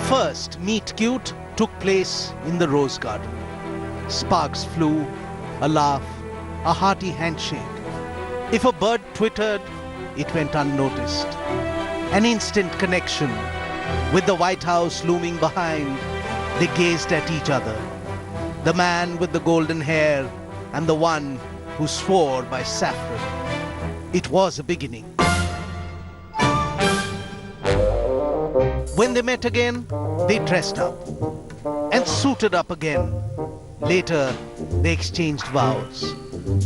first meet cute took place in the Rose Garden. Sparks flew, a laugh, a hearty handshake. If a bird twittered, it went unnoticed. An instant connection. With the White House looming behind, they gazed at each other. The man with the golden hair and the one who swore by saffron. It was a beginning. When they met again, they dressed up and suited up again. Later, they exchanged vows.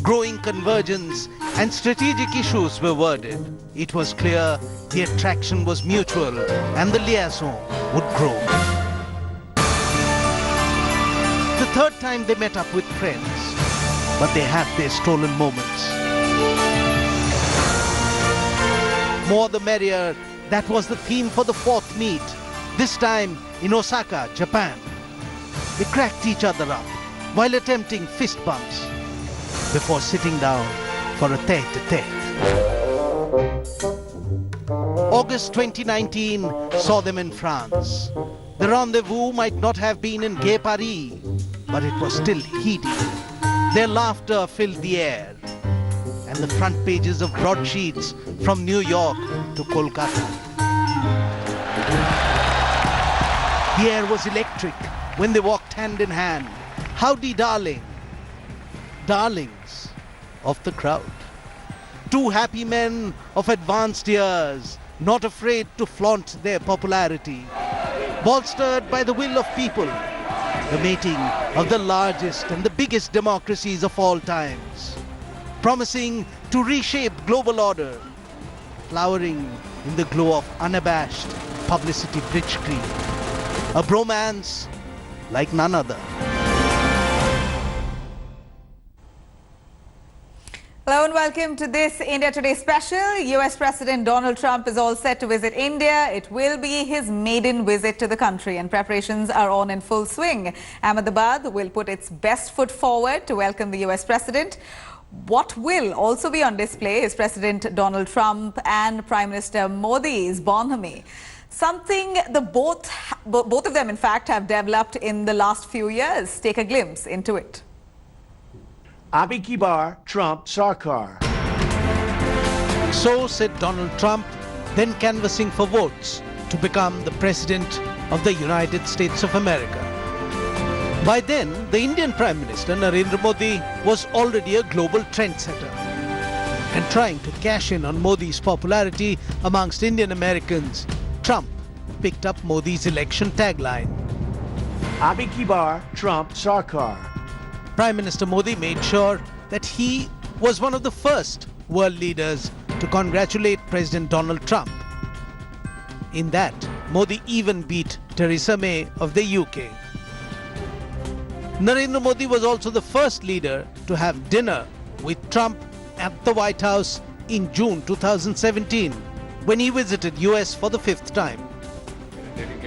Growing convergence and strategic issues were worded. It was clear the attraction was mutual and the liaison would grow. The third time they met up with friends, but they had their stolen moments. More the merrier, that was the theme for the fourth meet, this time in Osaka, Japan. They cracked each other up while attempting fist bumps before sitting down for a tete-a-tete. August 2019 saw them in France. The rendezvous might not have been in Gay Paris, but it was still heady. Their laughter filled the air, and the front pages of broadsheets from New York to Kolkata. The air was electric when they walked hand in hand. Howdy, darling. Darlings of the crowd. Two happy men of advanced years, not afraid to flaunt their popularity. Bolstered by the will of people, the mating of the largest and the biggest democracies of all times. Promising to reshape global order. Flowering in the glow of unabashed publicity blitzkrieg. A bromance like none other. Hello and welcome to this India Today special. US President Donald Trump is all set to visit India. It will be his maiden visit to the country and preparations are on in full swing. Ahmedabad will put its best foot forward to welcome the US President. What will also be on display is President Donald Trump and Prime Minister Modi's bonhomie. Something both of them in fact have developed in the last few years. Take a glimpse into it. Abhi ki bar, Trump Sarkar. So said Donald Trump, then canvassing for votes to become the President of the United States of America. By then, the Indian Prime Minister Narendra Modi was already a global trendsetter. And trying to cash in on Modi's popularity amongst Indian Americans, Trump picked up Modi's election tagline. Abhi ki bar, Trump Sarkar. Prime Minister Modi made sure that he was one of the first world leaders to congratulate President Donald Trump. In that, Modi even beat Theresa May of the UK. Narendra Modi was also the first leader to have dinner with Trump at the White House in June 2017, when he visited US for the fifth time.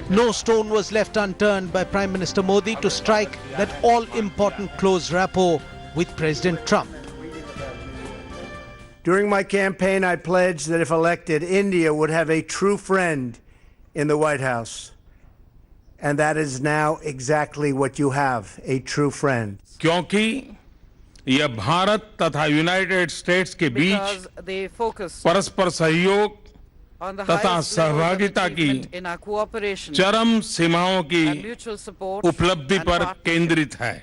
No stone was left unturned by Prime Minister Modi to strike that all-important close rapport with President Trump. During my campaign, I pledged that if elected, India would have a true friend in the White House. And that is now exactly what you have, a true friend. क्योंकि यह भारत तथा United states के बीच परस्पर सहयोग तथा सहभागिता की चरम सीमाओं की उपलब्धि पर केंद्रित है,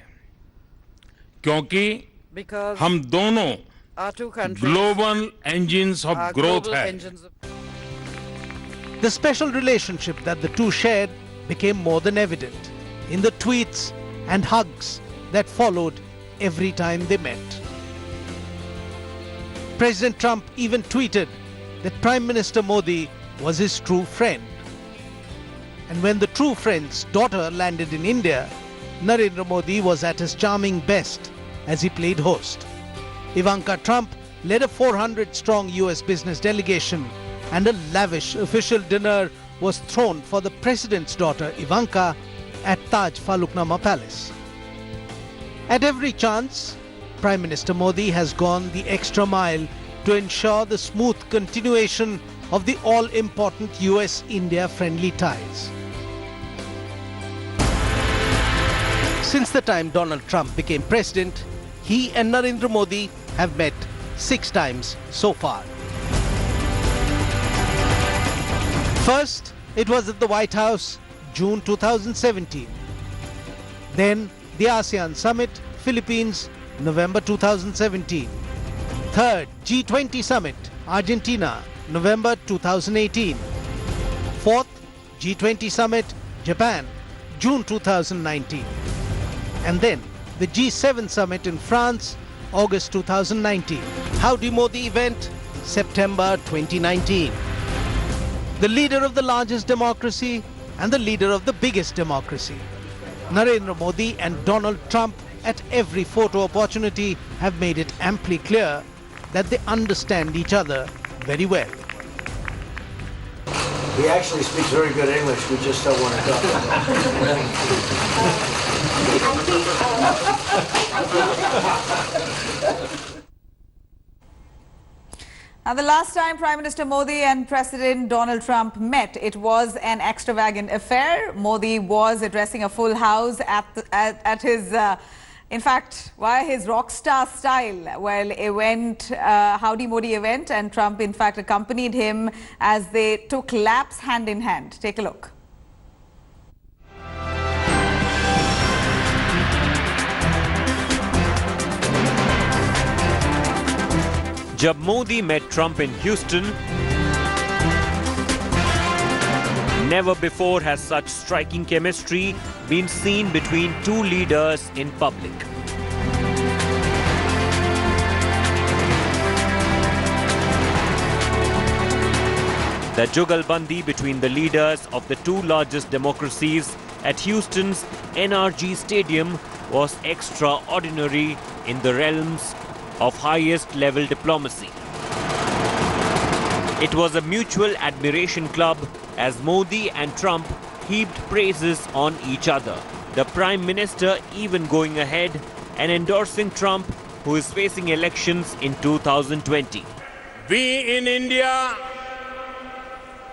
क्योंकि हम दोनों ग्लोबल engines of growth है. The special relationship that the two shared became more than evident in the tweets and hugs that followed every time they met. President Trump even tweeted that Prime Minister Modi was his true friend. And when the true friend's daughter landed in India, Narendra Modi was at his charming best as he played host. Ivanka Trump led a 400-strong US business delegation, and a lavish official dinner was thrown for the president's daughter Ivanka at Taj Faluknama Palace. At every chance, Prime Minister Modi has gone the extra mile to ensure the smooth continuation of the all-important US-India friendly ties. Since the time Donald Trump became president, he and Narendra Modi have met 6 times so far. First, it was at the White House, June 2017. Then, the ASEAN Summit, Philippines, November 2017. Third, G20 Summit, Argentina, November 2018. Fourth, G20 Summit, Japan, June 2019. And then, the G7 Summit in France, August 2019. Howdy Modi event, September 2019. The leader of the largest democracy and the leader of the biggest democracy. Narendra Modi and Donald Trump at every photo opportunity have made it amply clear that they understand each other very well. He actually speaks very good English. We just don't want to talk about it. Now, the last time Prime Minister Modi and President Donald Trump met, it was an extravagant affair. Modi was addressing a full house at his, in fact, via his rock star style, Howdy Modi event, and Trump, in fact, accompanied him as they took laps hand in hand. Take a look. जब Modi met Trump in Houston, never before has such striking chemistry been seen between two leaders in public. The jugalbandi between the leaders of the two largest democracies at Houston's NRG Stadium was extraordinary in the realms of highest level diplomacy. It was a mutual admiration club as Modi and Trump heaped praises on each other. The Prime Minister even going ahead and endorsing Trump, who is facing elections in 2020. We in India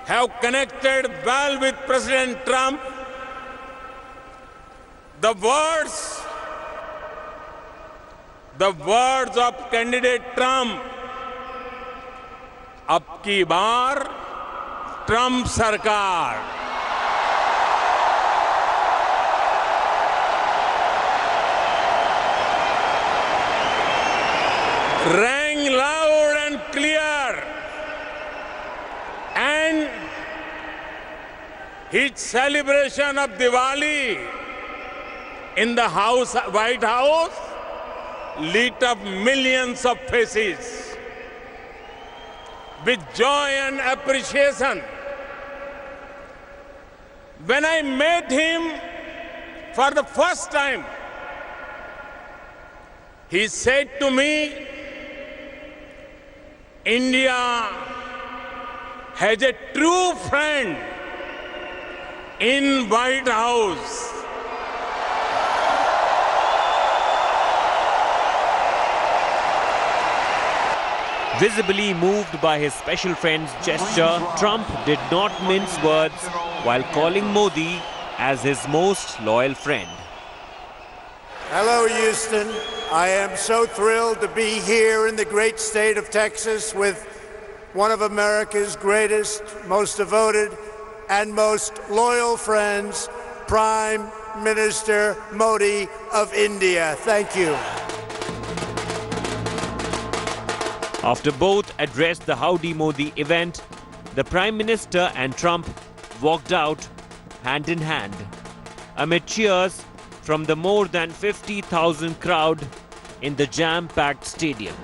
have connected well with President Trump. The words of candidate Trump, अब की बार Trump सरकार, rang loud and clear, and his celebration of Diwali in the White House lit up millions of faces with joy and appreciation. When I met him for the first time, he said to me, India has a true friend in White House. Visibly moved by his special friend's gesture, Trump did not mince words while calling Modi as his most loyal friend. Hello, Houston. I am so thrilled to be here in the great state of Texas with one of America's greatest, most devoted, and most loyal friends, Prime Minister Modi of India. Thank you. After both addressed the Howdy Modi event, the Prime Minister and Trump walked out hand in hand amid cheers from the more than 50,000 crowd in the jam-packed stadium.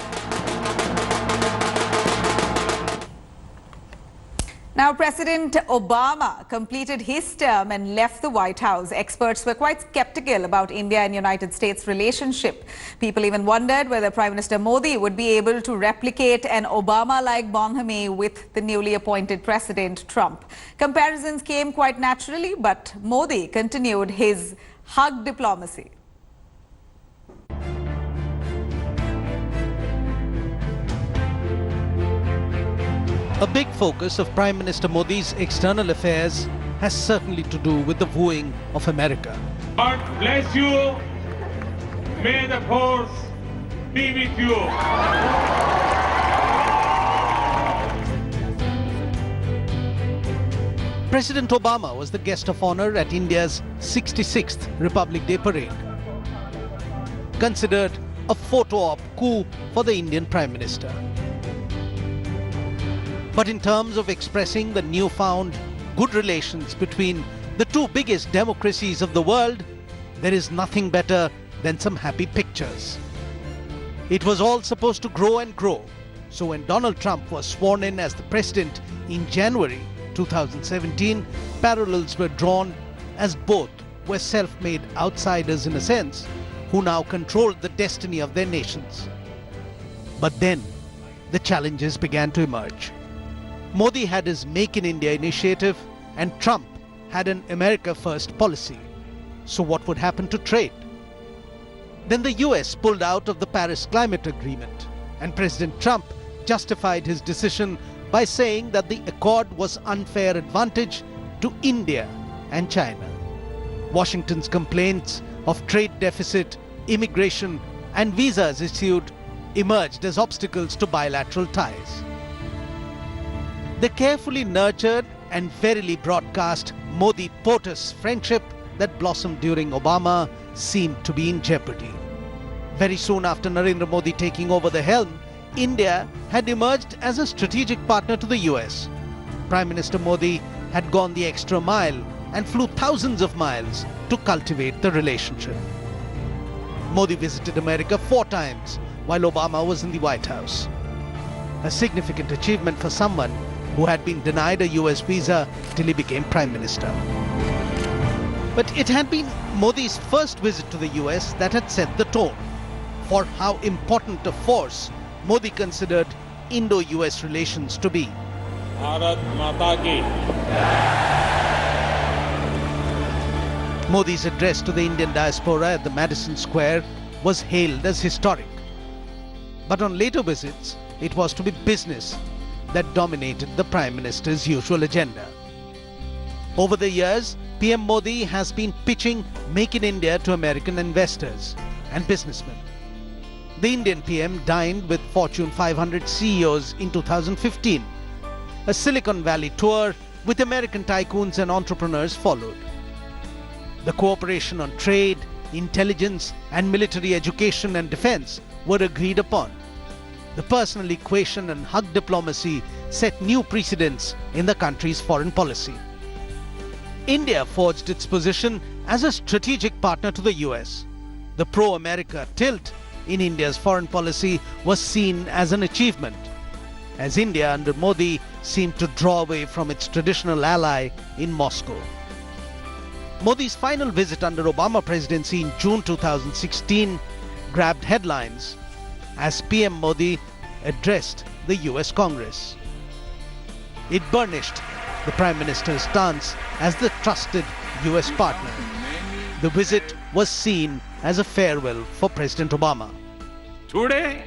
Now, President Obama completed his term and left the White House. Experts were quite skeptical about India and United States relationship. People even wondered whether Prime Minister Modi would be able to replicate an Obama-like bonhomie with the newly appointed President Trump. Comparisons came quite naturally, but Modi continued his hug diplomacy. A big focus of Prime Minister Modi's external affairs has certainly to do with the wooing of America. God bless you. May the force be with you. President Obama was the guest of honor at India's 66th Republic Day parade. Considered a photo op coup for the Indian Prime Minister. But in terms of expressing the newfound good relations between the two biggest democracies of the world, there is nothing better than some happy pictures. It was all supposed to grow and grow. So when Donald Trump was sworn in as the president in January 2017, parallels were drawn as both were self-made outsiders in a sense who now controlled the destiny of their nations. But then the challenges began to emerge. Modi had his Make in India initiative and Trump had an America First policy. So what would happen to trade? Then the US pulled out of the Paris Climate Agreement and President Trump justified his decision by saying that the accord was unfair advantage to India and China. Washington's complaints of trade deficit, immigration and visas issued emerged as obstacles to bilateral ties. The carefully nurtured and verily broadcast Modi-POTUS friendship that blossomed during Obama seemed to be in jeopardy. Very soon after Narendra Modi taking over the helm, India had emerged as a strategic partner to the US. Prime Minister Modi had gone the extra mile and flew thousands of miles to cultivate the relationship. Modi visited America 4 times while Obama was in the White House. A significant achievement for someone who had been denied a US visa till he became Prime Minister. But it had been Modi's first visit to the US that had set the tone for how important a force Modi considered Indo-US relations to be. Bharat Mata ki. Modi's address to the Indian diaspora at the Madison Square was hailed as historic. But on later visits, it was to be business that dominated the Prime Minister's usual agenda. Over the years, PM Modi has been pitching Make in India to American investors and businessmen. The Indian PM dined with Fortune 500 CEOs in 2015. A Silicon Valley tour with American tycoons and entrepreneurs followed. The cooperation on trade, intelligence and military education and defense were agreed upon. The personal equation and hug diplomacy set new precedents in the country's foreign policy. India forged its position as a strategic partner to the US. The pro-America tilt in India's foreign policy was seen as an achievement, as India under Modi seemed to draw away from its traditional ally in Moscow. Modi's final visit under Obama presidency in June 2016 grabbed headlines as PM Modi addressed the US Congress. It burnished the Prime Minister's stance as the trusted US partner. The visit was seen as a farewell for President Obama. Today,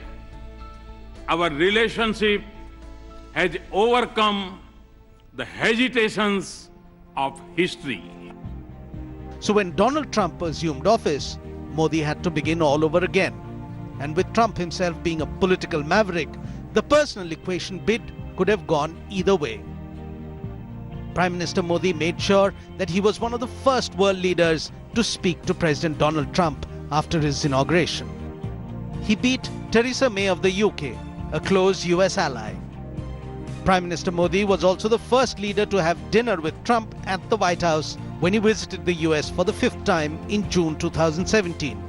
our relationship has overcome the hesitations of history. So when Donald Trump assumed office, Modi had to begin all over again. And with Trump himself being a political maverick, the personal equation bid could have gone either way. Prime Minister Modi made sure that he was one of the first world leaders to speak to President Donald Trump after his inauguration. He beat Theresa May of the UK, a close US ally. Prime Minister Modi was also the first leader to have dinner with Trump at the White House when he visited the US for the 5th time in June 2017.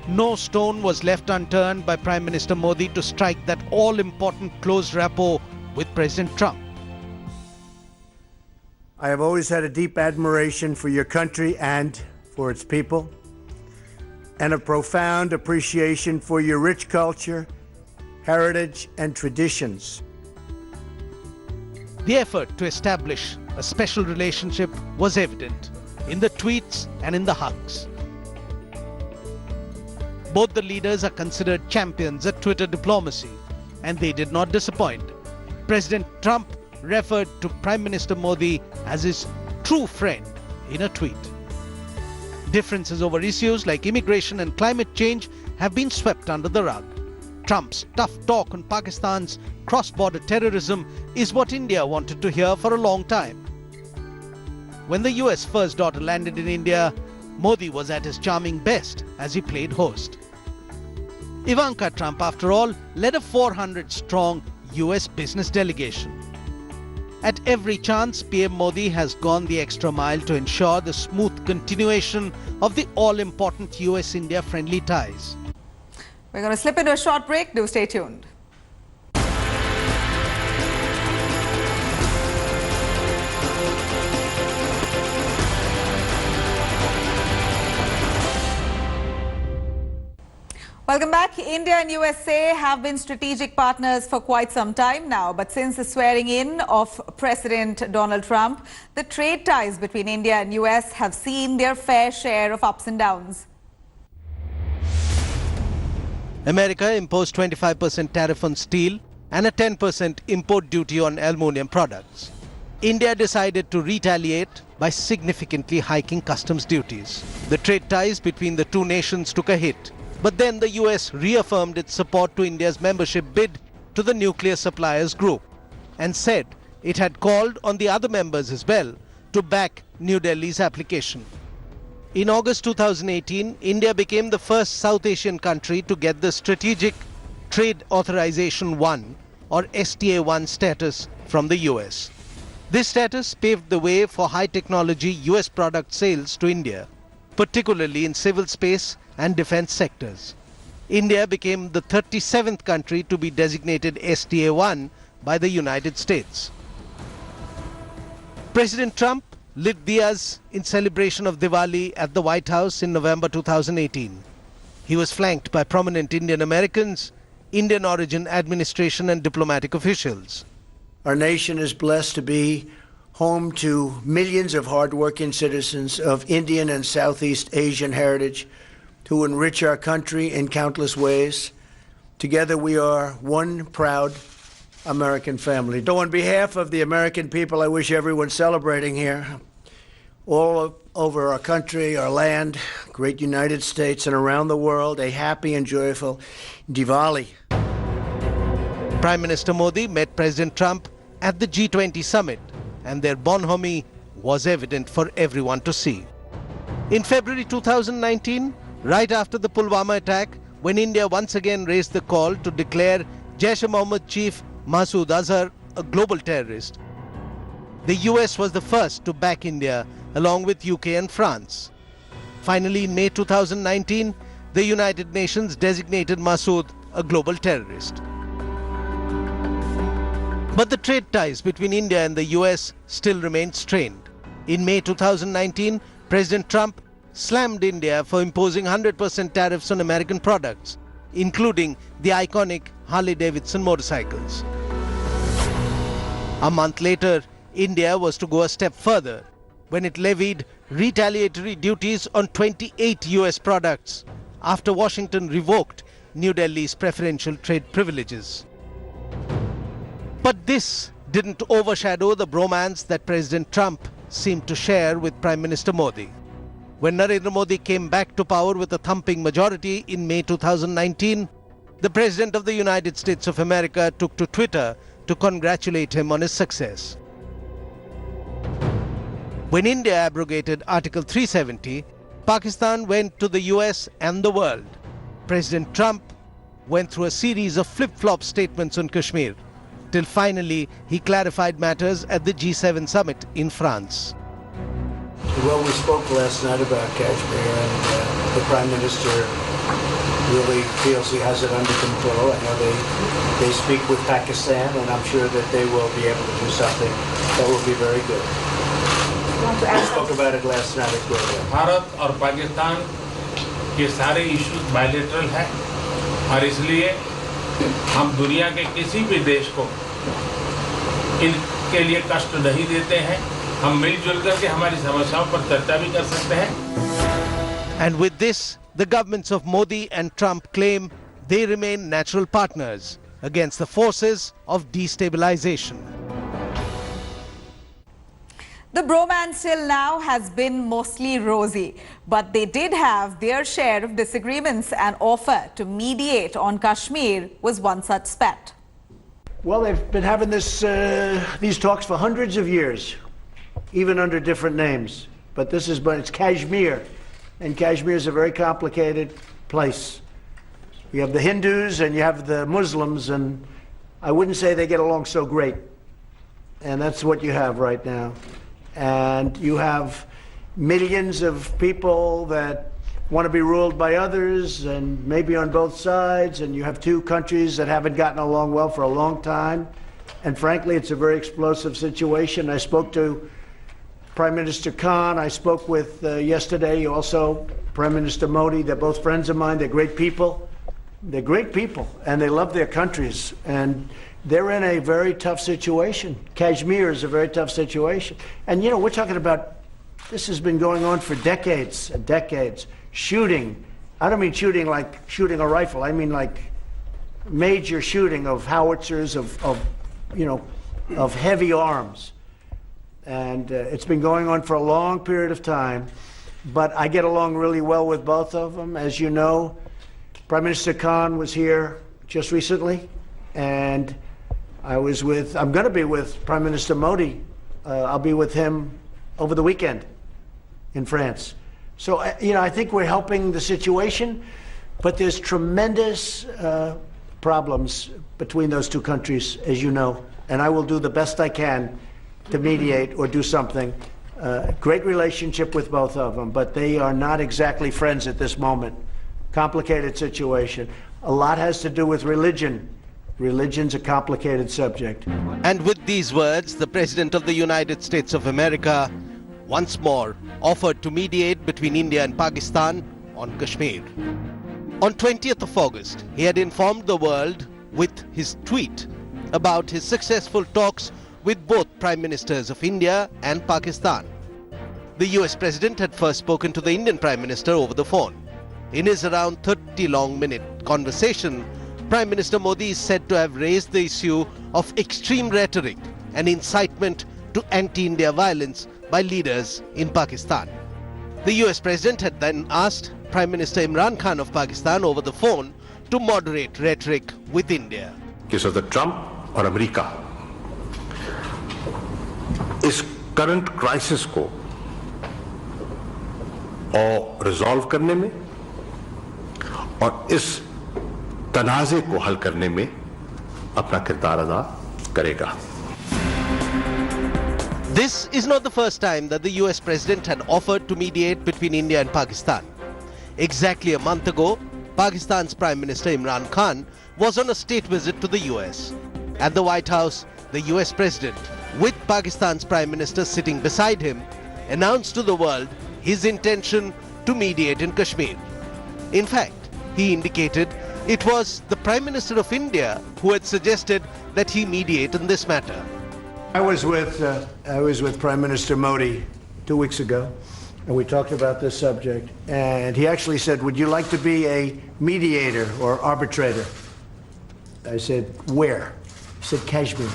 No stone was left unturned by Prime Minister Modi to strike that all-important close rapport with President Trump. I have always had a deep admiration for your country and for its people, and a profound appreciation for your rich culture, heritage, and traditions. The effort to establish a special relationship was evident in the tweets and in the hugs. Both the leaders are considered champions at Twitter diplomacy, and they did not disappoint. President Trump referred to Prime Minister Modi as his true friend in a tweet. Differences over issues like immigration and climate change have been swept under the rug. Trump's tough talk on Pakistan's cross-border terrorism is what India wanted to hear for a long time. When the US first daughter landed in India, Modi was at his charming best as he played host. Ivanka Trump, after all, led a 400-strong US business delegation. At every chance, PM Modi has gone the extra mile to ensure the smooth continuation of the all-important US-India friendly ties. We're going to slip into a short break. Do stay tuned. Welcome back. India and USA have been strategic partners for quite some time now, but since the swearing in of President Donald Trump, the trade ties between India and US have seen their fair share of ups and downs. America imposed 25% tariff on steel and a 10% import duty on aluminium products. India decided to retaliate by significantly hiking customs duties. The trade ties between the two nations took a hit. But then the US reaffirmed its support to India's membership bid to the Nuclear Suppliers Group and said it had called on the other members as well to back New Delhi's application. In August 2018, India became the first South Asian country to get the Strategic Trade Authorization 1 or STA1 status from the US. This status paved the way for high-technology US product sales to India, particularly in civil space and defense sectors. India became the 37th country to be designated STA1 by the United States. President Trump lit diyas in celebration of Diwali at the White House in November 2018. He was flanked by prominent Indian Americans, Indian origin administration and diplomatic officials. Our nation is blessed to be home to millions of hardworking citizens of Indian and Southeast Asian heritage who enrich our country in countless ways. Together we are one proud American family. So on behalf of the American people, I wish everyone celebrating here, all over our country, our land, great United States, and around the world, a happy and joyful Diwali. Prime Minister Modi met President Trump at the G20 summit, and their bonhomie was evident for everyone to see. In February 2019, right after the Pulwama attack, when India once again raised the call to declare Jaish-e-Mohammed chief Masood Azhar a global terrorist, the US was the first to back India along with UK and France. Finally, in May 2019, the United Nations designated Masood a global terrorist. But the trade ties between India and the US still remain strained. In May 2019, President Trump slammed India for imposing 100% tariffs on American products, including the iconic Harley-Davidson motorcycles. A month later, India was to go a step further when it levied retaliatory duties on 28 US products after Washington revoked New Delhi's preferential trade privileges. But this didn't overshadow the bromance that President Trump seemed to share with Prime Minister Modi. When Narendra Modi came back to power with a thumping majority in May 2019, the President of the United States of America took to Twitter to congratulate him on his success. When India abrogated Article 370, Pakistan went to the US and the world. President Trump went through a series of flip-flop statements on Kashmir, till finally he clarified matters at the G7 summit in France. Well, we spoke last night about Kashmir, and the Prime Minister really feels he has it under control. I know they speak with Pakistan, and I'm sure that they will be able to do something that will be very good. We spoke about it last night as well. Bharat और पाकिस्तान के सारे issues bilateral है और इसलिए हम दुनिया के किसी भी देश को इनके लिए कष्ट नहीं देते हैं. हम मिलजुल करके हमारी समस्याओं पर चर्चा भी कर सकते हैं. And with this, the governments of Modi and Trump claim they remain natural partners against the forces of destabilization. The bromance till now has been mostly rosy, but they did have their share of disagreements. An offer to mediate on Kashmir was one such spat. Well, they've been having these talks for hundreds of years, even under different names. But it's Kashmir, and Kashmir is a very complicated place. You have the Hindus and you have the Muslims, and I wouldn't say they get along so great. And that's what you have right now. And you have millions of people that want to be ruled by others, and maybe on both sides, and you have two countries that haven't gotten along well for a long time. And frankly, it's a very explosive situation. I spoke to Prime Minister Khan. I spoke with yesterday also Prime Minister Modi. They're both friends of mine. They're great people. They're great people, and they love their countries. And they're in a very tough situation. Kashmir is a very tough situation. And, you know, we're talking about, this has been going on for decades and decades. Shooting. I don't mean shooting like shooting a rifle. I mean like major shooting of howitzers, of heavy arms. And it's been going on for a long period of time. But I get along really well with both of them. As you know, Prime Minister Khan was here just recently, and I'm going to be with Prime Minister Modi. I'll be with him over the weekend in France. So, I think we're helping the situation, but there's tremendous problems between those two countries, as you know, and I will do the best I can to mediate or do something. Great relationship with both of them, but they are not exactly friends at this moment. Complicated situation. A lot has to do with religion. Religion's a complicated subject. And with these words, the President of the United States of America once more offered to mediate between India and Pakistan on Kashmir. On 20th of August, he had informed the world with his tweet about his successful talks with both Prime Ministers of India and Pakistan. The US President had first spoken to the Indian Prime Minister over the phone. In his around 30-long-minute conversation, Prime Minister Modi is said to have raised the issue of extreme rhetoric and incitement to anti-India violence by leaders in Pakistan. The US President had then asked Prime Minister Imran Khan of Pakistan over the phone to moderate rhetoric with India. कि सदर Trump और America इस current crisis को और resolve करने में और इस तनाज़े को हल करने में अपना किरदार अदा करेगा. This is not the first time that the US President had offered to mediate between India and Pakistan. Exactly a month ago, Pakistan's Prime Minister Imran Khan was on a state visit to the US. At the White House, the US President, with Pakistan's Prime Minister sitting beside him, announced to the world his intention to mediate in Kashmir. In fact, he indicated it was the Prime Minister of India who had suggested that he mediate in this matter. I was with Prime Minister Modi 2 weeks ago, and we talked about this subject. And he actually said, "Would you like to be a mediator or arbitrator?" I said, "Where?" He said, "Kashmir,"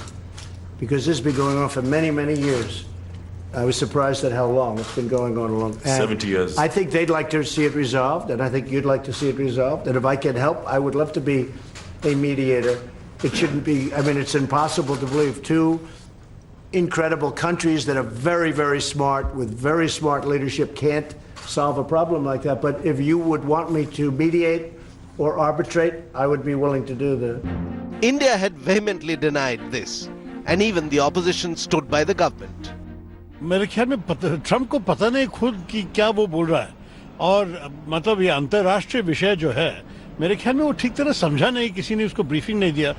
because this has been going on for many, many years. I was surprised at how long it's been going on. 70 years. I think they'd like to see it resolved, and I think you'd like to see it resolved. And if I can help, I would love to be a mediator. It shouldn't be, it's impossible to believe two incredible countries that are very, very smart, with very smart leadership, can't solve a problem like that. But if you would want me to mediate or arbitrate, I would be willing to do that. India had vehemently denied this, and even the opposition stood by the government. मेरे ख्याल में Trump को पता नहीं खुद कि क्या वो बोल रहा है, और मतलब ये अंतर्राष्ट्रीय विषय जो है, मेरे ख्याल में वो ठीक तरह समझा नहीं, किसी ने उसको ब्रीफिंग नहीं दिया.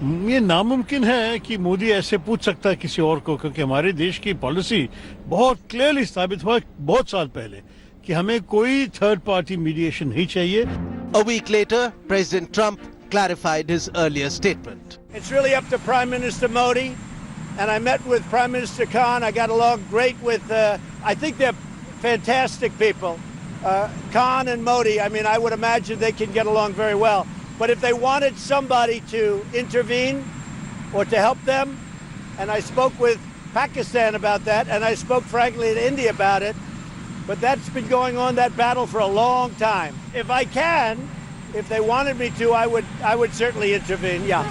ये नामुमकिन है कि मोदी ऐसे पूछ सकता है किसी और को, क्योंकि हमारे देश की पॉलिसी बहुत क्लियरली साबित हुआ बहुत साल पहले कि हमें कोई थर्ड पार्टी मीडिएशन नहीं चाहिए. A week later, President Trump clarified his earlier statement. It's really up to Prime Minister Modi, and I met with Prime Minister Khan. I got along great with, I think they're fantastic people. Khan and Modi, I would imagine they can get along very well. But if they wanted somebody to intervene or to help them, and I spoke with Pakistan about that, and I spoke frankly to India about it. But that's been going on, that battle, for a long time. If I can, if they wanted me to, I would certainly intervene, yeah.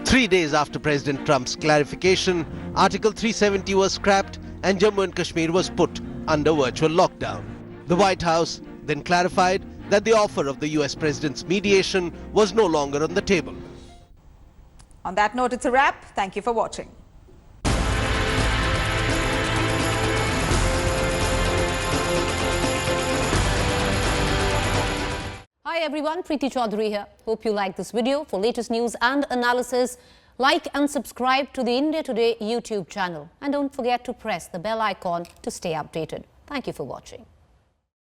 3 days after President Trump's clarification, Article 370 was scrapped and Jammu and Kashmir was put under virtual lockdown. The White House then clarified that the offer of the US President's mediation was no longer on the table. On that note, it's a wrap. Thank you for watching. Hi everyone, Preeti Chaudhary here. Hope you like this video. For latest news and analysis, like and subscribe to the India Today YouTube channel. And don't forget to press the bell icon to stay updated. Thank you for watching.